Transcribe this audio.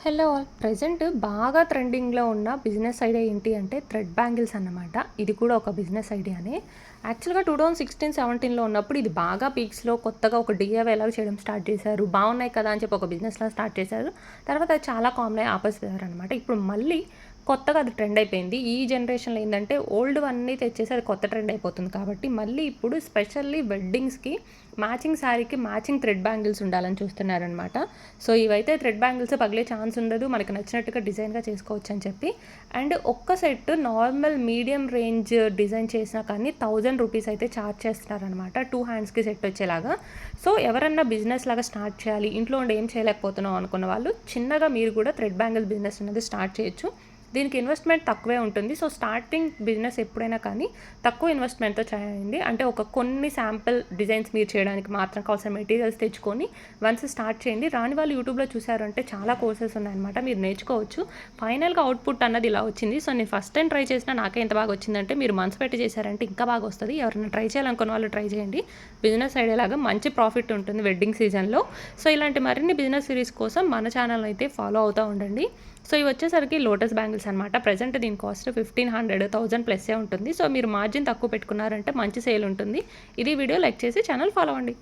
Hello all. Present బాగా ట్రెండింగ్‌లో ఉన్న బిజినెస్ ఐడియా ఏంటి అంటే థ్రెడ్ బ్యాంగిల్స్ అన్నమాట. ఇది కూడా ఒక బిజినెస్ ఐడియానే. యాక్చువల్‌గా 2016, 17లో ఉన్నప్పుడు ఇది బాగా పీక్స్‌లో కొత్తగా ఒక డీఐవై చేయడం స్టార్ట్ చేశారు. బాగున్నాయి కదా అని చెప్పి ఒక బిజినెస్‌లా స్టార్ట్ చేశారు. తర్వాత అది చాలా కామన్ అయ్యి ఆపేసారనమాట. ఇప్పుడు మళ్ళీ కొత్తగా అది ట్రెండ్ అయిపోయింది. ఈ జనరేషన్‌లో ఏందంటే ఓల్డ్‌వన్నీ తెచ్చేసి అది కొత్త ట్రెండ్ అయిపోతుంది. కాబట్టి మళ్ళీ ఇప్పుడు స్పెషల్లీ వెడ్డింగ్స్‌కి మ్యాచింగ్ శారీకి మ్యాచింగ్ థ్రెడ్ బ్యాంగిల్స్ ఉండాలని చూస్తున్నారనమాట. సో ఇవైతే థ్రెడ్ బ్యాంగిల్స్ పగిలే ఛాన్స్ ఉండదు. మనకి నచ్చినట్టుగా డిజైన్‌గా చేసుకోవచ్చు అని చెప్పి. అండ్ ఒక్క set normal medium range design చేసినా కానీ ₹1000 అయితే ఛార్జ్ చేస్తున్నారనమాట. 2 హ్యాండ్స్‌కి సెట్ వచ్చేలాగా. సో ఎవరన్నా బిజినెస్ లాగా స్టార్ట్ చేయాలి, ఇంట్లో ఉండి ఏం చేయలేకపోతున్నాం అనుకున్న వాళ్ళు చిన్నగా మీరు కూడా థ్రెడ్ బ్యాంగిల్ బిజినెస్ అనేది స్టార్ట్ చేయొచ్చు. దీనికి ఇన్వెస్ట్మెంట్ తక్కువే ఉంటుంది. సో స్టార్టింగ్ బిజినెస్ ఎప్పుడైనా కానీ తక్కువ ఇన్వెస్ట్మెంట్‌తో చేయండి. అంటే ఒక కొన్ని శాంపిల్ డిజైన్స్ మీరు చేయడానికి మాత్రం కావాల్సిన మెటీరియల్స్ తెచ్చుకొని వన్స్ స్టార్ట్ చేయండి. రాని వాళ్ళు యూట్యూబ్‌లో చూసారంటే చాలా కోర్సెస్ ఉన్నాయన్నమాట. మీరు నేర్చుకోవచ్చు. ఫైనల్‌గా అవుట్‌పుట్ అన్నది ఇలా వచ్చింది. సో నేను ఫస్ట్ టైం ట్రై చేసినా నాకే ఎంత బాగా వచ్చిందంటే మీరు మనసు పెట్టి చేశారంటే ఇంకా బాగా వస్తది. ఎవరైనా ట్రై చేయాలనుకున్న వాళ్ళు ట్రై చేయండి. బిజినెస్ ఐడియా లాగా మంచి ప్రాఫిట్ ఉంటుంది వెడ్డింగ్ సీజన్‌లో. సో ఇలాంటి మరిన్ని బిజినెస్ సిరీస్ కోసం మన ఛానల్ అయితే ఫాలో అవుతూ ఉండండి. సో ఇవి వచ్చేసరికి లోటస్ బ్యాంగిల్స్ అనమాట. ప్రెజెంట్ దీని కాస్ట్ 1500, 1000 ప్లస్సే ఉంటుంది. సో మీరు మార్జిన్ తక్కువ పెట్టుకున్నారంటే మంచి సేల్ ఉంటుంది. ఇది వీడియో లైక్ చేసి ఛానల్ ఫాలో అవ్వండి.